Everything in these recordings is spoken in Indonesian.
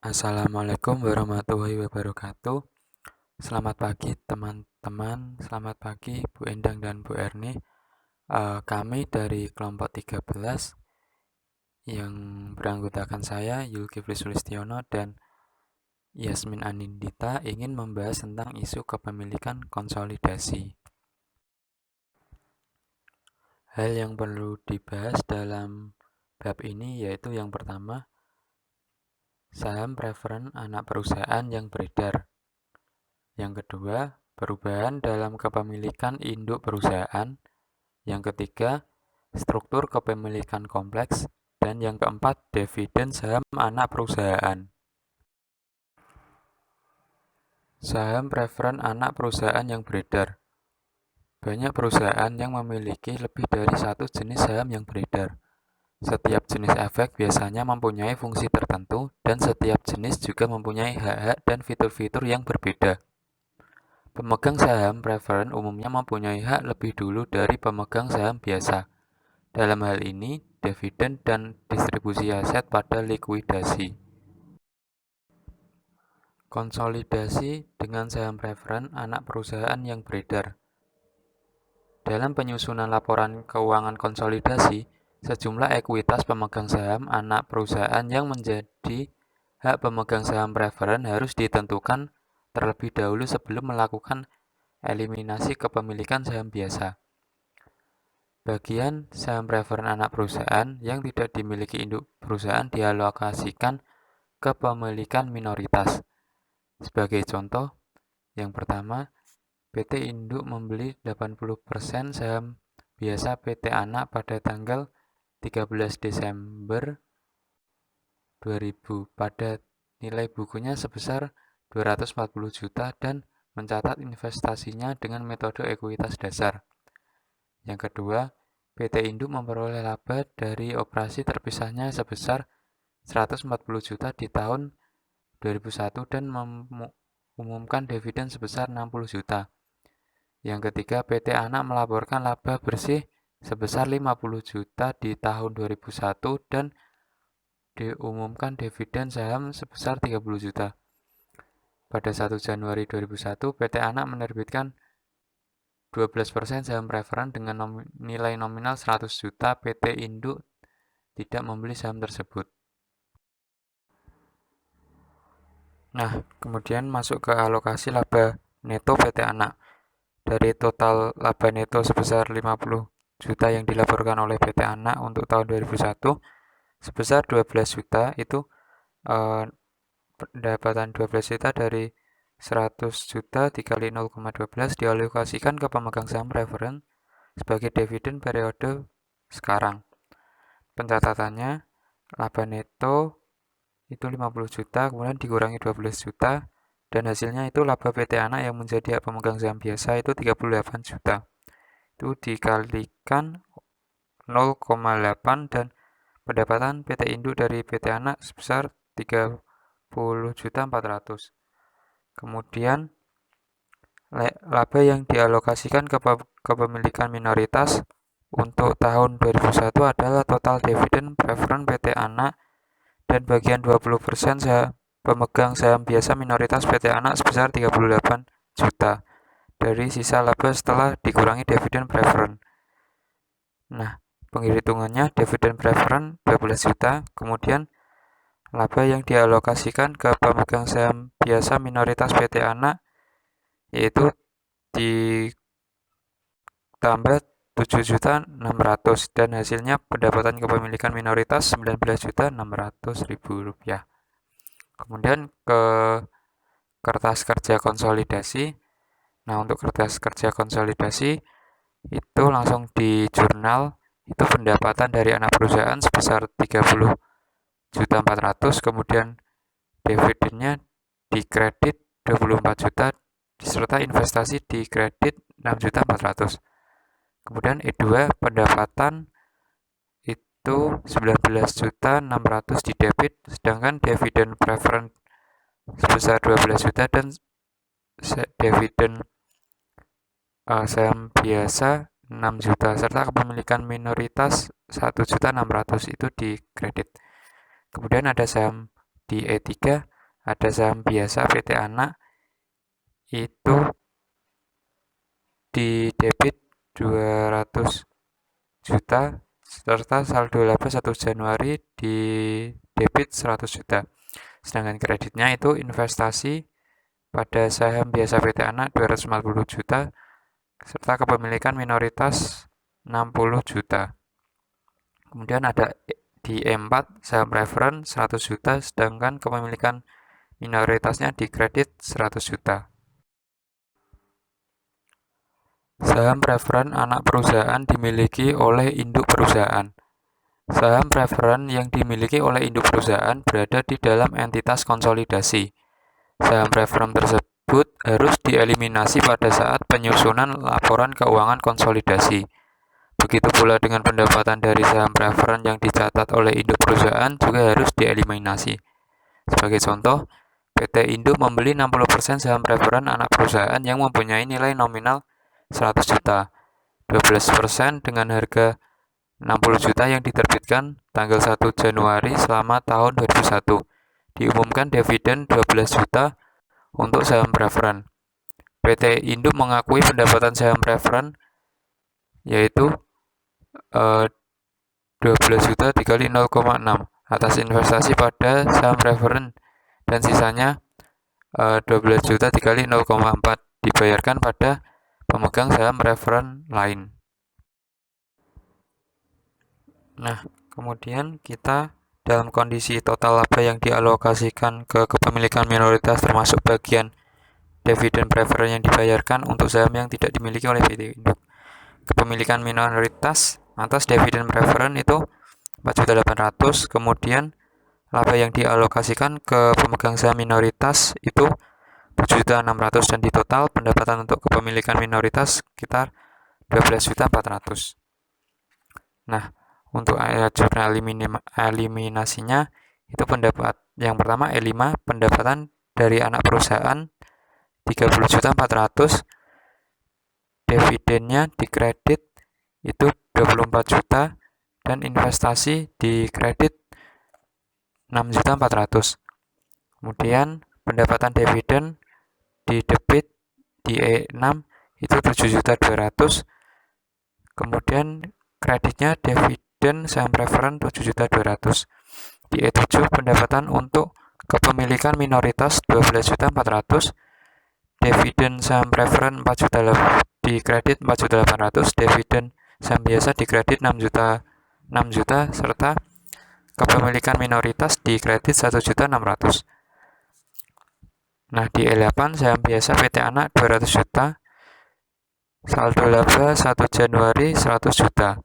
Assalamualaikum warahmatullahi wabarakatuh. Selamat pagi teman-teman, selamat pagi Bu Endang dan Bu Erni. Kami dari kelompok 13 yang beranggotakan saya, Yulkifli Sulistiono dan Yasmin Anindita ingin membahas tentang isu kepemilikan konsolidasi. Hal yang perlu dibahas dalam bab ini yaitu yang pertama, saham preferen anak perusahaan yang beredar. Yang kedua, perubahan dalam kepemilikan induk perusahaan. Yang ketiga, struktur kepemilikan kompleks. Dan yang keempat, dividen saham anak perusahaan. Saham preferen anak perusahaan yang beredar. Banyak perusahaan yang memiliki lebih dari satu jenis saham yang beredar. Setiap jenis efek biasanya mempunyai fungsi tertentu, dan setiap jenis juga mempunyai hak-hak dan fitur-fitur yang berbeda. Pemegang saham preferen umumnya mempunyai hak lebih dulu dari pemegang saham biasa. Dalam hal ini, dividen dan distribusi aset pada likuidasi. Konsolidasi dengan saham preferen anak perusahaan yang beredar. Dalam penyusunan laporan keuangan konsolidasi, sejumlah ekuitas pemegang saham anak perusahaan yang menjadi hak pemegang saham preferen harus ditentukan terlebih dahulu sebelum melakukan eliminasi kepemilikan saham biasa. Bagian saham preferen anak perusahaan yang tidak dimiliki induk perusahaan dialokasikan ke pemilikan minoritas. Sebagai contoh, yang pertama, PT Induk membeli 80% saham biasa PT Anak pada tanggal 13 Desember 2000 pada nilai bukunya sebesar 240 juta dan mencatat investasinya dengan metode ekuitas dasar. Yang kedua, PT Induk memperoleh laba dari operasi terpisahnya sebesar 140 juta di tahun 2001 dan mengumumkan dividen sebesar 60 juta. Yang ketiga, PT Anak melaporkan laba bersih sebesar 50 juta di tahun 2001 dan diumumkan dividen saham sebesar 30 juta. Pada 1 Januari 2001, PT Anak menerbitkan 12% saham preferen dengan nilai nominal 100 juta. PT Induk tidak membeli saham tersebut. Nah, kemudian masuk ke alokasi laba neto PT Anak. Dari total laba neto sebesar 50 juta yang dilaporkan oleh PT Anak untuk tahun 2001, sebesar 12 juta itu pendapatan 12 juta dari 100 juta dikali 0,12 dialokasikan ke pemegang saham preferen sebagai dividen periode sekarang. Pencatatannya, laba neto itu 50 juta, kemudian dikurangi 12 juta, dan hasilnya itu laba PT Anak yang menjadi hak pemegang saham biasa itu 38 juta. Itu dikalikan 0,8 dan pendapatan PT Induk dari PT Anak sebesar 30.400. Kemudian laba yang dialokasikan ke kepemilikan minoritas untuk tahun 2001 adalah total dividen preferen PT Anak dan bagian 20% pemegang saham biasa minoritas PT Anak sebesar 38 juta dari sisa laba setelah dikurangi dividen preferen. Nah, penghitungannya dividen preferen 12 juta, kemudian laba yang dialokasikan ke pemegang saham biasa minoritas PT Anak yaitu ditambah 7.600 dan hasilnya pendapatan kepemilikan minoritas 19.600.000 rupiah. Kemudian ke kertas kerja konsolidasi. Nah, untuk kertas kerja konsolidasi itu langsung di jurnal itu pendapatan dari anak perusahaan sebesar 30.400, kemudian dividennya dikredit 24 juta serta investasi dikredit 6.400. Kemudian E2 pendapatan itu 19.600 di debit, sedangkan dividen preferen sebesar 12 juta dan dividen saham biasa 6 juta serta kepemilikan minoritas 1.600.000 itu di kredit. Kemudian ada saham di E3 ada saham biasa PT Anak itu di debit 200 juta serta saldo laba 1 Januari di debit 100 juta. Sedangkan kreditnya itu investasi pada saham biasa PT Anak 240 juta serta kepemilikan minoritas 60 juta. Kemudian ada di E4 saham preferen 100 juta sedangkan kepemilikan minoritasnya di kredit 100 juta. Saham preferen anak perusahaan dimiliki oleh induk perusahaan. Saham preferen yang dimiliki oleh induk perusahaan berada di dalam entitas konsolidasi. Saham preferen tersebut harus dieliminasi pada saat penyusunan laporan keuangan konsolidasi. Begitu pula dengan pendapatan dari saham preferen yang dicatat oleh induk perusahaan juga harus dieliminasi. Sebagai contoh, PT Induk membeli 60% saham preferen anak perusahaan yang mempunyai nilai nominal 100 juta. 12% dengan harga 60 juta yang diterbitkan tanggal 1 Januari selama tahun 2001. Diumumkan dividen 12 juta untuk saham preferen. PT Induk mengakui pendapatan saham preferen yaitu 12 juta dikali 0,6 atas investasi pada saham preferen dan sisanya 12 juta dikali 0,4 dibayarkan pada pemegang saham preferen lain. Nah, kemudian kita dalam kondisi total laba yang dialokasikan ke kepemilikan minoritas termasuk bagian dividen preferen yang dibayarkan untuk saham yang tidak dimiliki oleh PT Induk. Kepemilikan minoritas atas dividen preferen itu 4.800.000, kemudian laba yang dialokasikan ke pemegang saham minoritas itu 7.600.000 dan di total pendapatan untuk kepemilikan minoritas sekitar 12.400.000. Nah, untuk jurnal eliminasinya itu pendapat yang pertama E5 pendapatan dari anak perusahaan 30.400.000, dividennya dikredit itu 24 juta dan investasi dikredit 6.400.000. Kemudian pendapatan dividen di debit di E6 itu 7.200.000. Kemudian kreditnya dividen saham preferen 7.200.000. Di E7 pendapatan untuk kepemilikan minoritas 12.400.000. Dividen saham preferen 4 juta di kredit 4.800.000, dividen saham biasa di kredit 6 juta serta kepemilikan minoritas di kredit 1.600.000. Nah, di E8 saham biasa PT Anak 200 juta, saldo laba 1 Januari 100 juta.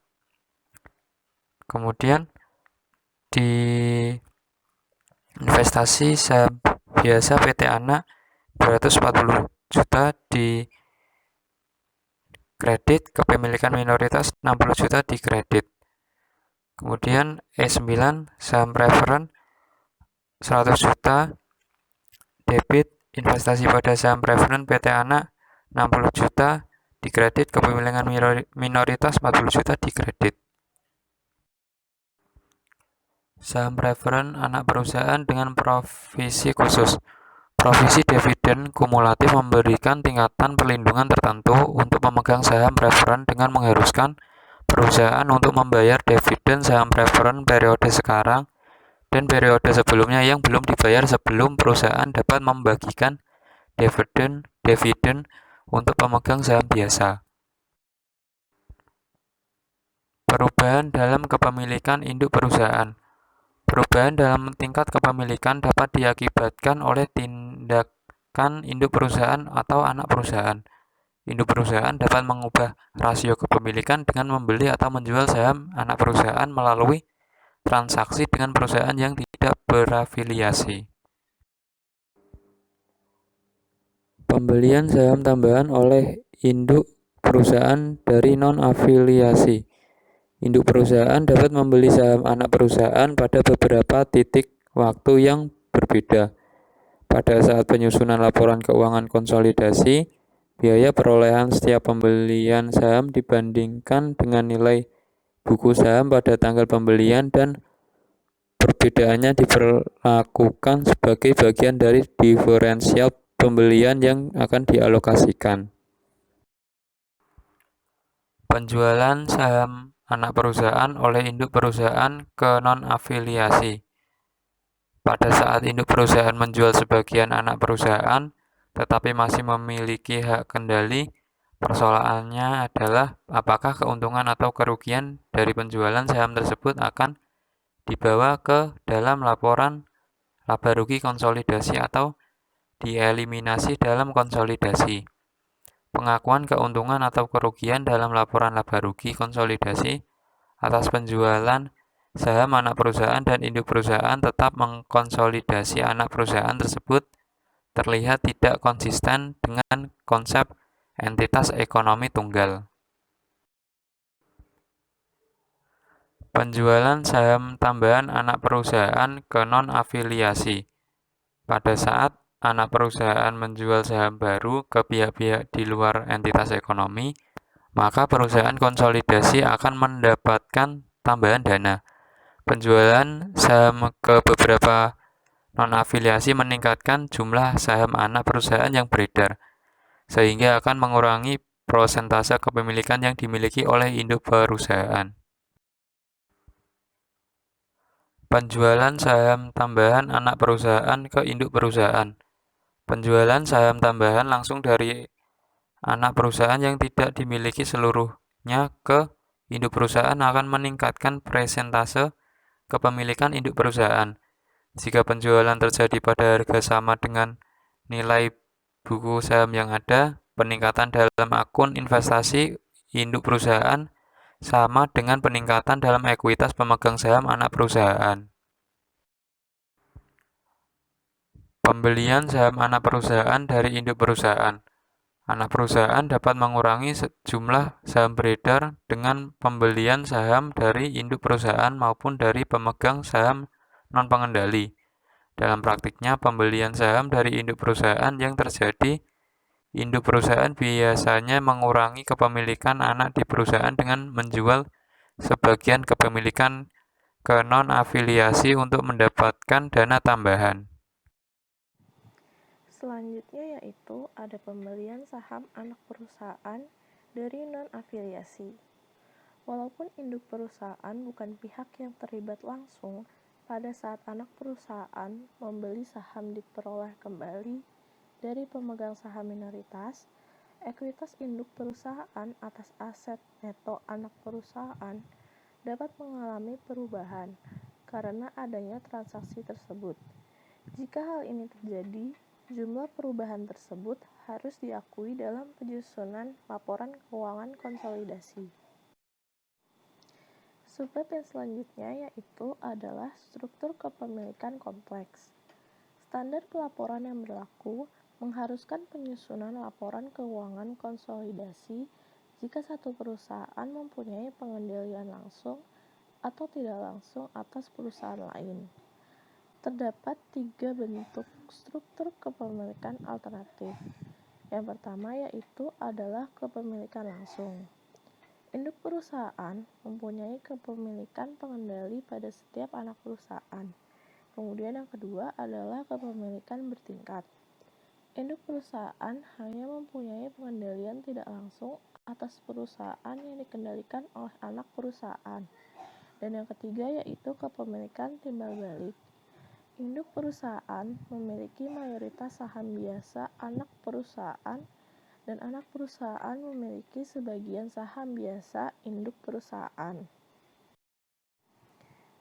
Kemudian di investasi saham biasa PT Anak 240 juta di kredit, kepemilikan minoritas 60 juta di kredit. Kemudian E9 saham preferen 100 juta debit, investasi pada saham preferen PT Anak 60 juta di kredit, kepemilikan minoritas 40 juta di kredit. Saham preferen anak perusahaan dengan provisi khusus. Provisi dividen kumulatif memberikan tingkatan perlindungan tertentu untuk pemegang saham preferen dengan mengharuskan perusahaan untuk membayar dividen saham preferen periode sekarang dan periode sebelumnya yang belum dibayar sebelum perusahaan dapat membagikan dividen untuk pemegang saham biasa. Perubahan dalam kepemilikan induk perusahaan. Perubahan dalam tingkat kepemilikan dapat diakibatkan oleh tindakan induk perusahaan atau anak perusahaan. Induk perusahaan dapat mengubah rasio kepemilikan dengan membeli atau menjual saham anak perusahaan melalui transaksi dengan perusahaan yang tidak berafiliasi. Pembelian saham tambahan oleh induk perusahaan dari non-afiliasi. Induk perusahaan dapat membeli saham anak perusahaan pada beberapa titik waktu yang berbeda. Pada saat penyusunan laporan keuangan konsolidasi, biaya perolehan setiap pembelian saham dibandingkan dengan nilai buku saham pada tanggal pembelian dan perbedaannya diperlakukan sebagai bagian dari diferensial pembelian yang akan dialokasikan. Penjualan saham anak perusahaan oleh induk perusahaan ke non-afiliasi. Pada saat induk perusahaan menjual sebagian anak perusahaan, tetapi masih memiliki hak kendali, persoalannya adalah apakah keuntungan atau kerugian dari penjualan saham tersebut akan dibawa ke dalam laporan laba rugi konsolidasi atau dieliminasi dalam konsolidasi. Pengakuan keuntungan atau kerugian dalam laporan laba rugi konsolidasi atas penjualan saham anak perusahaan dan induk perusahaan tetap mengkonsolidasi anak perusahaan tersebut terlihat tidak konsisten dengan konsep entitas ekonomi tunggal. Penjualan saham tambahan anak perusahaan ke non-afiliasi. Pada saat anak perusahaan menjual saham baru ke pihak-pihak di luar entitas ekonomi, maka perusahaan konsolidasi akan mendapatkan tambahan dana. Penjualan saham ke beberapa non-afiliasi meningkatkan jumlah saham anak perusahaan yang beredar, sehingga akan mengurangi persentase kepemilikan yang dimiliki oleh induk perusahaan. Penjualan saham tambahan anak perusahaan ke induk perusahaan. Penjualan saham tambahan langsung dari anak perusahaan yang tidak dimiliki seluruhnya ke induk perusahaan akan meningkatkan persentase kepemilikan induk perusahaan. Jika penjualan terjadi pada harga sama dengan nilai buku saham yang ada, peningkatan dalam akun investasi induk perusahaan sama dengan peningkatan dalam ekuitas pemegang saham anak perusahaan. Pembelian saham anak perusahaan dari induk perusahaan. Anak perusahaan dapat mengurangi jumlah saham beredar dengan pembelian saham dari induk perusahaan maupun dari pemegang saham non-pengendali. Dalam praktiknya, pembelian saham dari induk perusahaan yang terjadi, induk perusahaan biasanya mengurangi kepemilikan anak di perusahaan dengan menjual sebagian kepemilikan ke non-afiliasi untuk mendapatkan dana tambahan. Selanjutnya yaitu ada pembelian saham anak perusahaan dari non-afiliasi. Walaupun induk perusahaan bukan pihak yang terlibat langsung, pada saat anak perusahaan membeli saham diperoleh kembali dari pemegang saham minoritas, ekuitas induk perusahaan atas aset neto anak perusahaan dapat mengalami perubahan karena adanya transaksi tersebut. Jika hal ini terjadi, jumlah perubahan tersebut harus diakui dalam penyusunan laporan keuangan konsolidasi. Subbab yang selanjutnya yaitu adalah struktur kepemilikan kompleks. Standar pelaporan yang berlaku mengharuskan penyusunan laporan keuangan konsolidasi jika satu perusahaan mempunyai pengendalian langsung atau tidak langsung atas perusahaan lain. Terdapat 3 bentuk struktur kepemilikan alternatif. Yang pertama yaitu adalah kepemilikan langsung. Induk perusahaan mempunyai kepemilikan pengendali pada setiap anak perusahaan. Kemudian yang kedua adalah kepemilikan bertingkat. Induk perusahaan hanya mempunyai pengendalian tidak langsung atas perusahaan yang dikendalikan oleh anak perusahaan. Dan yang ketiga yaitu kepemilikan timbal balik. Induk perusahaan memiliki mayoritas saham biasa anak perusahaan dan anak perusahaan memiliki sebagian saham biasa induk perusahaan.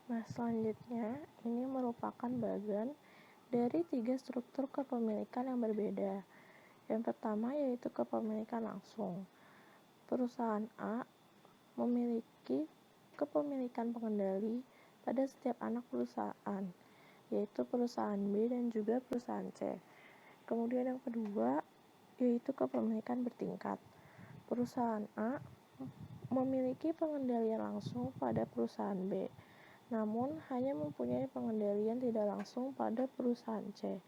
Nah, selanjutnya ini merupakan bagian dari 3 struktur kepemilikan yang berbeda. Yang pertama yaitu kepemilikan langsung. Perusahaan A memiliki kepemilikan pengendali pada setiap anak perusahaan, yaitu perusahaan B dan juga perusahaan C. Kemudian yang kedua yaitu kepemilikan bertingkat. Perusahaan A memiliki pengendalian langsung pada perusahaan B, namun hanya mempunyai pengendalian tidak langsung pada perusahaan C.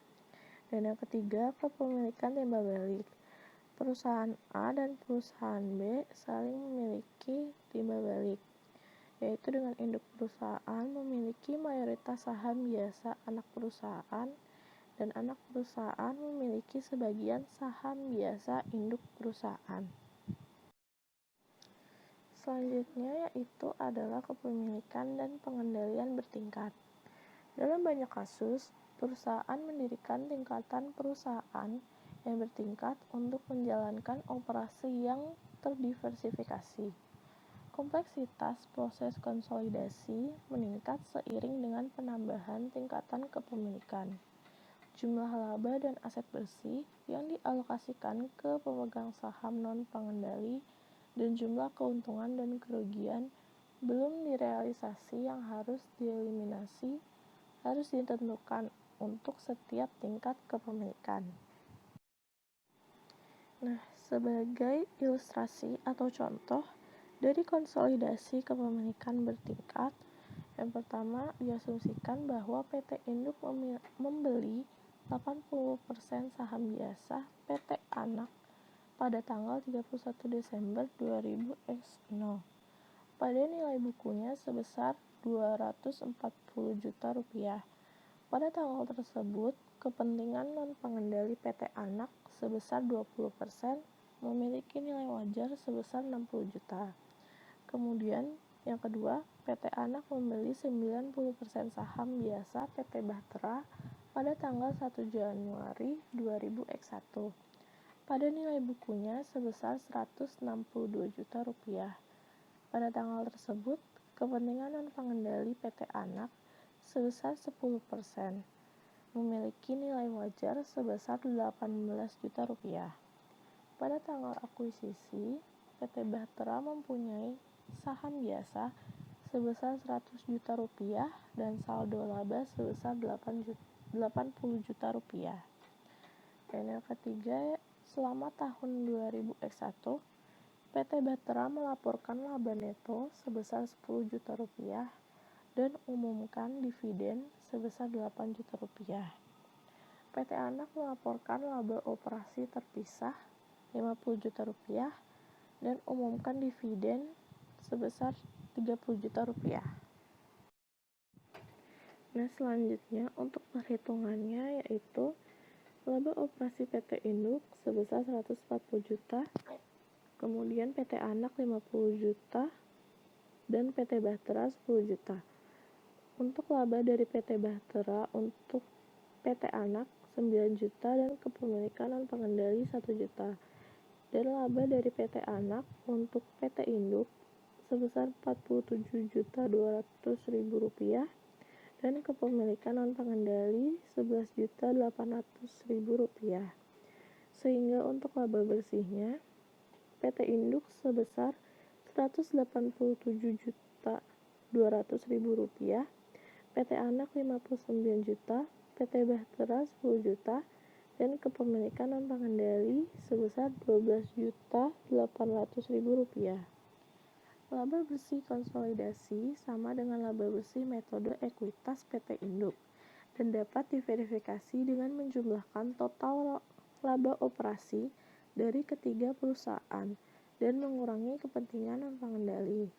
Dan yang ketiga, kepemilikan timbal balik. Perusahaan A dan perusahaan B saling memiliki timbal balik, yaitu dengan induk perusahaan memiliki mayoritas saham biasa anak perusahaan dan anak perusahaan memiliki sebagian saham biasa induk perusahaan. Selanjutnya yaitu adalah kepemilikan dan pengendalian bertingkat. Dalam banyak kasus, perusahaan mendirikan tingkatan perusahaan yang bertingkat untuk menjalankan operasi yang terdiversifikasi. Kompleksitas proses konsolidasi meningkat seiring dengan penambahan tingkatan kepemilikan. Jumlah laba dan aset bersih yang dialokasikan ke pemegang saham non-pengendali dan jumlah keuntungan dan kerugian belum direalisasi yang harus dieliminasi harus ditentukan untuk setiap tingkat kepemilikan. Nah, sebagai ilustrasi atau contoh dari konsolidasi kepemilikan bertingkat, yang pertama diasumsikan bahwa PT Induk membeli 80% saham biasa PT Anak pada tanggal 31 Desember 2000 pada nilai bukunya sebesar 240 juta rupiah. Pada tanggal tersebut, kepentingan non-pengendali PT Anak sebesar 20% memiliki nilai wajar sebesar 60 juta. Kemudian, yang kedua, PT Anak membeli 90% saham biasa PT Bahtera pada tanggal 1 Januari 2001 pada nilai bukunya sebesar 162 juta rupiah. Pada tanggal tersebut, kepentingan non-pengendali PT Anak sebesar 10% memiliki nilai wajar sebesar 18 juta rupiah. Pada tanggal akuisisi, PT Bahtera mempunyai saham biasa sebesar 100 juta rupiah dan saldo laba sebesar 80 juta rupiah. Dan yang ketiga, selama tahun 2001, PT Bahtera melaporkan laba neto sebesar 10 juta rupiah dan umumkan dividen sebesar 8 juta rupiah. PT Anak melaporkan laba operasi terpisah 50 juta rupiah dan umumkan dividen sebesar 30 juta rupiah. Nah, selanjutnya untuk perhitungannya yaitu laba operasi PT Induk sebesar 140 juta, kemudian PT Anak 50 juta, dan PT Bahtera 10 juta. Untuk laba dari PT Bahtera untuk PT Anak 9 juta dan kepemilikan non-pengendali 1 juta. Dan laba dari PT Anak untuk PT Induk sebesar 47.200.000 rupiah dan kepemilikan non-pengendali 11.800.000 rupiah. Sehingga untuk laba bersihnya PT Induk sebesar 187.200.000 rupiah, PT Anak 59 juta, PT Bahtera 10 juta, dan kepemilikan non-pengendali sebesar 12.800.000 rupiah. Laba bersih konsolidasi sama dengan laba bersih metode ekuitas PT Induk dan dapat diverifikasi dengan menjumlahkan total laba operasi dari ketiga perusahaan dan mengurangi kepentingan non-pengendali.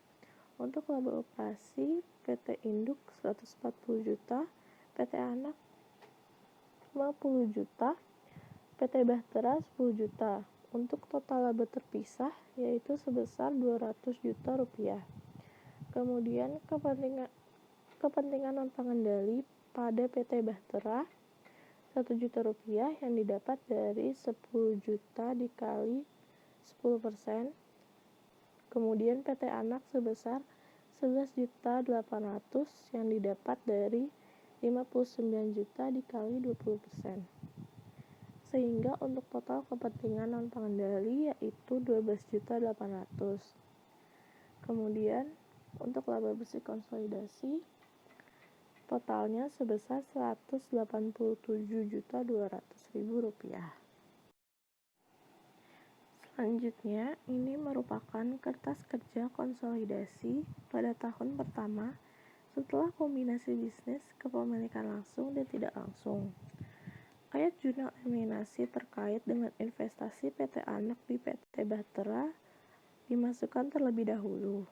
Untuk laba operasi PT Induk 140 juta, PT Anak 50 juta, PT Bahtera 10 juta. Untuk total laba terpisah yaitu sebesar 200 juta rupiah. Kemudian kepentingan non-pengendali pada PT Bahtera 1 juta rupiah yang didapat dari 10 juta dikali 10%. Kemudian PT Anak sebesar 11.800.000 yang didapat dari 59 juta dikali 20%. Sehingga untuk total kepentingan non-pengendali yaitu 12.800.000. Kemudian untuk laba bersih konsolidasi totalnya sebesar 187.200.000 rupiah. Selanjutnya, ini merupakan kertas kerja konsolidasi pada tahun pertama setelah kombinasi bisnis kepemilikan langsung dan tidak langsung. Ayat jurnal eliminasi terkait dengan investasi PT Anak di PT Bahtera dimasukkan terlebih dahulu.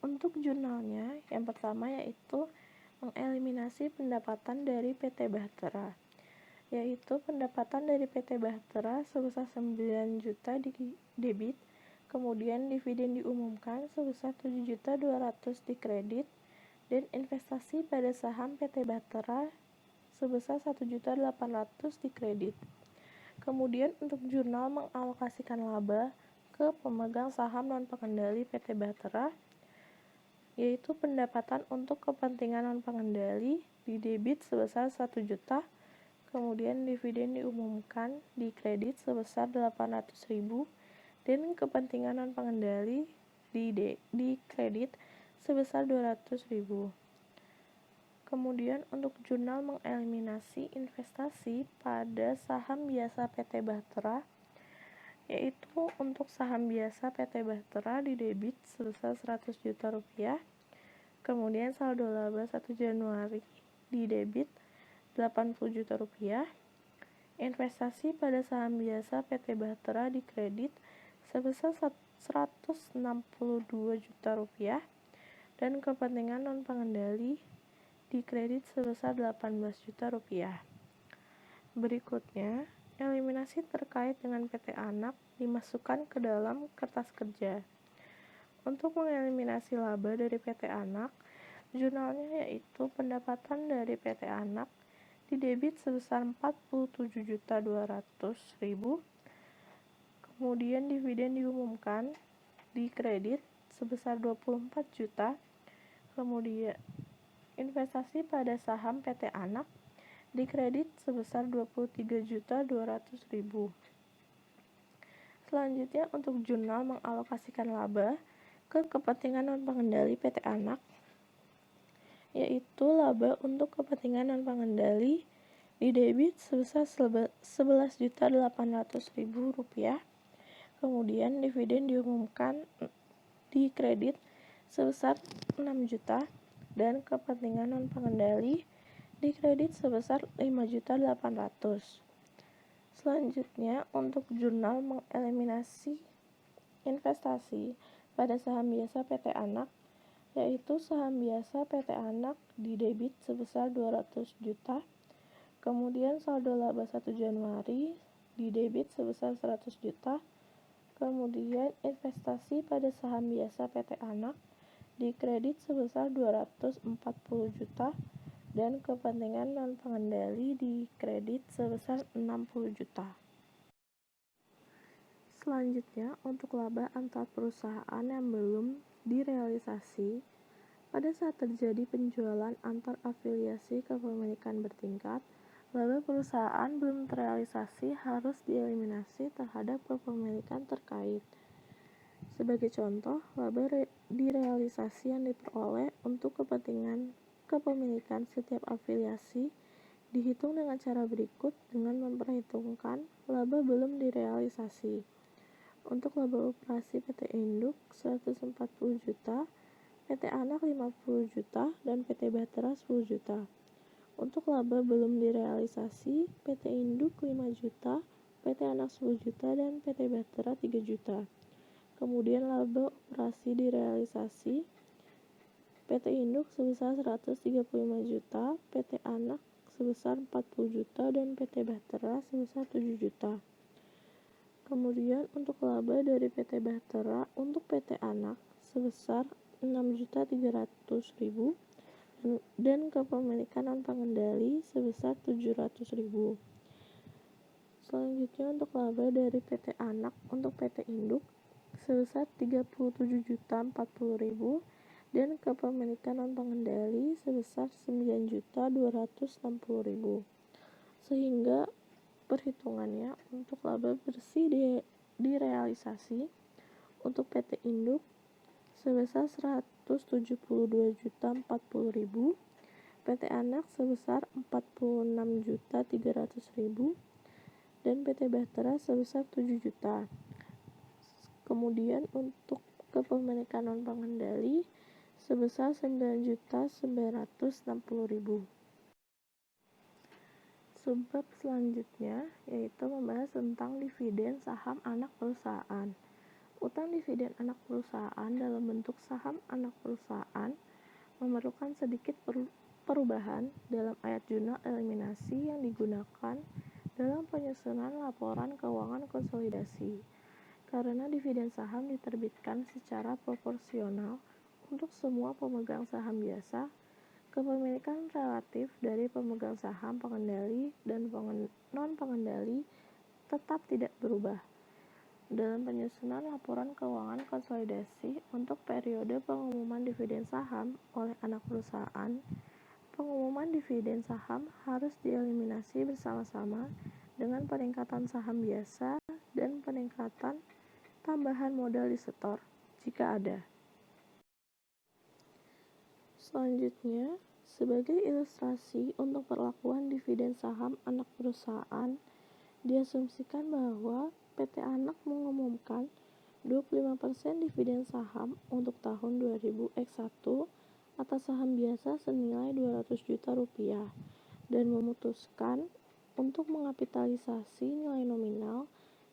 Untuk jurnalnya, yang pertama yaitu mengeliminasi pendapatan dari PT Bahtera, yaitu pendapatan dari PT Bahtera sebesar 9 juta di debit, kemudian dividen diumumkan sebesar 7.200.000 di kredit, dan investasi pada saham PT Bahtera sebesar 1.800.000 di kredit. Kemudian untuk jurnal mengalokasikan laba ke pemegang saham non-pengendali PT Bahtera, yaitu pendapatan untuk kepentingan non-pengendali di debit sebesar 1 juta, kemudian dividen diumumkan di kredit sebesar 800.000, dan kepentingan non-pengendali di kredit sebesar 200.000. Kemudian untuk jurnal mengeliminasi investasi pada saham biasa PT Bahtera, yaitu untuk saham biasa PT Bahtera di debit sebesar 100 juta rupiah, kemudian saldo laba 1 Januari di debit 80 juta rupiah, investasi pada saham biasa PT Bahtera di kredit sebesar 162 juta rupiah, dan kepentingan non-pengendali di kredit sebesar 18 juta rupiah. Berikutnya, eliminasi terkait dengan PT Anak dimasukkan ke dalam kertas kerja. Untuk mengeliminasi laba dari PT Anak, jurnalnya yaitu pendapatan dari PT Anak di debit sebesar 47.200.000, kemudian dividen diumumkan di kredit sebesar 24 juta, kemudian investasi pada saham PT Anak di kredit sebesar 23.200.000. Selanjutnya untuk jurnal mengalokasikan laba ke kepentingan non-pengendali PT Anak, yaitu laba untuk kepentingan non-pengendali di debit sebesar 11.800.000 rupiah, kemudian dividen diumumkan di kredit sebesar 6 juta, dan kepentingan non-pengendali di kredit sebesar 5.800.000. Selanjutnya, untuk jurnal mengeliminasi investasi pada saham biasa PT Anak, yaitu saham biasa PT Anak di debit sebesar 200 juta, kemudian saldo laba 1 Januari di debit sebesar 100 juta, kemudian investasi pada saham biasa PT Anak di kredit sebesar 240 juta, dan kepentingan non-pengendali di kredit sebesar 60 juta. Selanjutnya, untuk laba antar perusahaan yang belum direalisasi, pada saat terjadi penjualan antar afiliasi kepemilikan bertingkat, laba perusahaan belum terrealisasi harus dieliminasi terhadap kepemilikan terkait. Sebagai contoh, laba direalisasi yang diperoleh untuk kepentingan kepemilikan setiap afiliasi dihitung dengan cara berikut dengan memperhitungkan laba belum direalisasi. Untuk laba operasi PT Induk 140 juta, PT Anak 50 juta, dan PT Bahtera 10 juta. Untuk laba belum direalisasi, PT Induk 5 juta, PT Anak 10 juta, dan PT Bahtera 3 juta. Kemudian laba operasi direalisasi, PT Induk sebesar 135 juta, PT Anak sebesar 40 juta, dan PT Bahtera sebesar 7 juta. Kemudian untuk laba dari PT Bahtera untuk PT Anak sebesar 6.300.000, dan kepemilikan non-pengendali sebesar 700.000. Selanjutnya untuk laba dari PT Anak untuk PT Induk sebesar 37.040.000, dan kepemilikan non-pengendali sebesar 9.260.000. Sehingga perhitungannya untuk laba bersih direalisasi untuk PT Induk sebesar 172.040.000, PT Anak sebesar 46.300.000, dan PT Bahtera sebesar 7 juta. Kemudian untuk kepemilikan non-pengendali sebesar 9.960.000. Subbab selanjutnya yaitu membahas tentang dividen saham anak perusahaan. Utang dividen anak perusahaan dalam bentuk saham anak perusahaan memerlukan sedikit perubahan dalam ayat jurnal eliminasi yang digunakan dalam penyusunan laporan keuangan konsolidasi. Karena dividen saham diterbitkan secara proporsional untuk semua pemegang saham biasa, kepemilikan relatif dari pemegang saham pengendali dan non-pengendali tetap tidak berubah. Dalam penyusunan laporan keuangan konsolidasi untuk periode pengumuman dividen saham oleh anak perusahaan, pengumuman dividen saham harus dieliminasi bersama-sama dengan peningkatan saham biasa dan peningkatan tambahan modal di setor, jika ada. Selanjutnya, sebagai ilustrasi untuk perlakuan dividen saham anak perusahaan, diasumsikan bahwa PT Anak mengumumkan 25% dividen saham untuk tahun 2001 atas saham biasa senilai 200 juta rupiah dan memutuskan untuk mengapitalisasi nilai nominal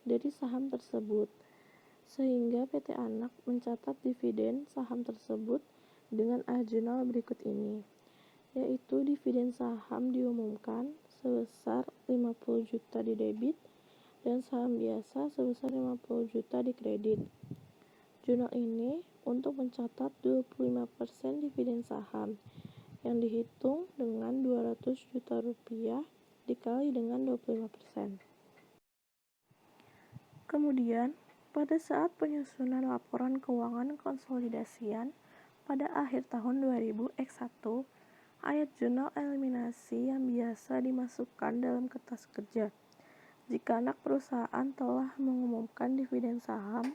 dari saham tersebut, sehingga PT Anak mencatat dividen saham tersebut dengan ayat jurnal berikut ini, yaitu dividen saham diumumkan sebesar 50 juta di debit dan saham biasa sebesar 50 juta di kredit. Jurnal ini untuk mencatat 25% dividen saham yang dihitung dengan 200 juta rupiah dikali dengan 25%. Kemudian, pada saat penyusunan laporan keuangan konsolidasian pada akhir tahun 2001, ayat jurnal eliminasi yang biasa dimasukkan dalam kertas kerja. Jika anak perusahaan telah mengumumkan dividen saham,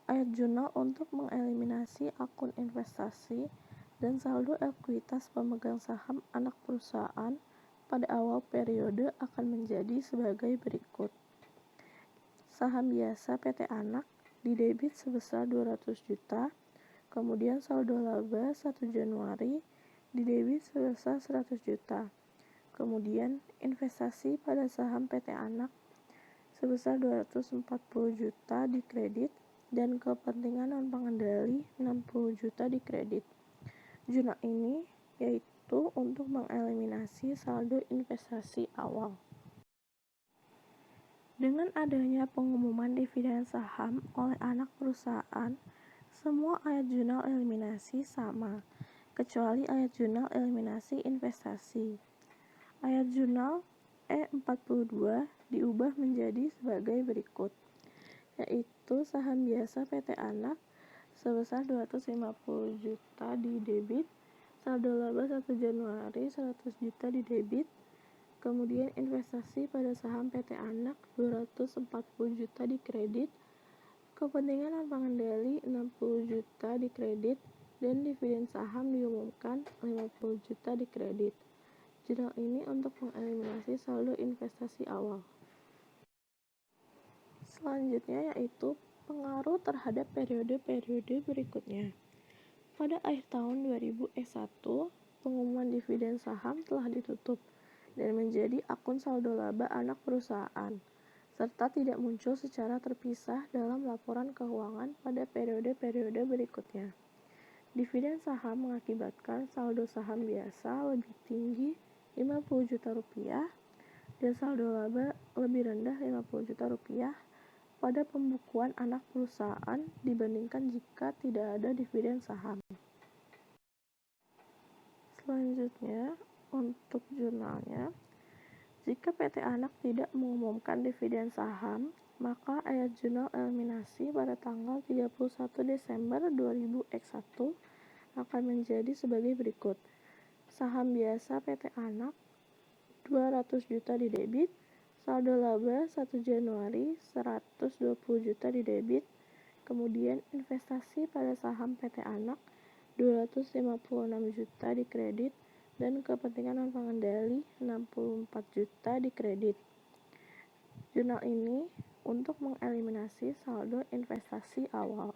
ayat jurnal untuk mengeliminasi akun investasi dan saldo ekuitas pemegang saham anak perusahaan pada awal periode akan menjadi sebagai berikut. Saham biasa PT Anak di debit sebesar 200 juta, kemudian saldo laba 1 Januari di debit sebesar 100 juta. Kemudian investasi pada saham PT Anak sebesar 240 juta di kredit dan kepentingan non-pengendali 60 juta di kredit. Jurnal ini yaitu untuk mengeliminasi saldo investasi awal. Dengan adanya pengumuman dividen saham oleh anak perusahaan, semua ayat jurnal eliminasi sama, kecuali ayat jurnal eliminasi investasi. Ayat jurnal E42 diubah menjadi sebagai berikut, yaitu saham biasa PT Anak sebesar 250 juta di debit, saldo laba 1 Januari 100 juta di debit, kemudian investasi pada saham PT Anak 240 juta di kredit, kepentingan non-pengendali 60 juta di kredit, dan dividen saham diumumkan 50 juta di kredit. Jurnal ini untuk mengeliminasi saldo investasi awal. Selanjutnya yaitu pengaruh terhadap periode-periode berikutnya. Pada akhir tahun 2001, pengumuman dividen saham telah ditutup dan menjadi akun saldo laba anak perusahaan, serta tidak muncul secara terpisah dalam laporan keuangan pada periode-periode berikutnya. Dividen saham mengakibatkan saldo saham biasa lebih tinggi 50 juta rupiah dan saldo laba lebih rendah 50 juta rupiah pada pembukuan anak perusahaan dibandingkan jika tidak ada dividen saham. Selanjutnya, untuk jurnalnya, jika PT Anak tidak mengumumkan dividen saham, maka ayat jurnal eliminasi pada tanggal 31 Desember 2001 akan menjadi sebagai berikut. Saham biasa PT Anak 200 juta di debit, saldo laba 1 Januari 120 juta di debit, kemudian investasi pada saham PT Anak 256 juta di kredit, dan kepentingan non-pengendali 64 juta di kredit. Jurnal ini untuk mengeliminasi saldo investasi awal.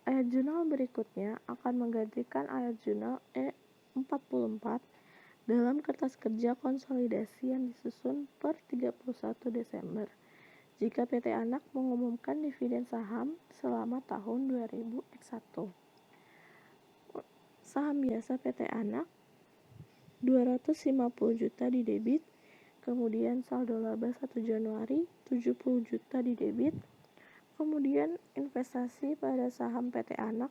Ayat jurnal berikutnya akan menggantikan ayat jurnal E44 dalam kertas kerja konsolidasi yang disusun per 31 Desember. jika PT Anak mengumumkan dividen saham selama tahun 2001. Saham biasa PT Anak 250 juta di debit, kemudian saldo laba 1 Januari 70 juta di debit, kemudian investasi pada saham PT Anak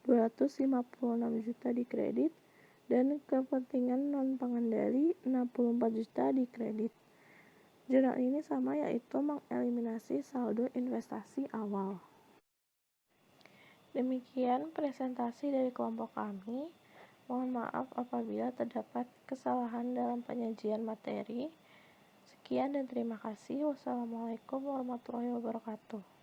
256 juta di kredit, dan kepentingan non-pengendali 64 juta di kredit. Jurnal ini sama, yaitu mengeliminasi saldo investasi awal. Demikian presentasi dari kelompok kami. Mohon maaf apabila terdapat kesalahan dalam penyajian materi. Sekian dan terima kasih. Wassalamualaikum warahmatullahi wabarakatuh.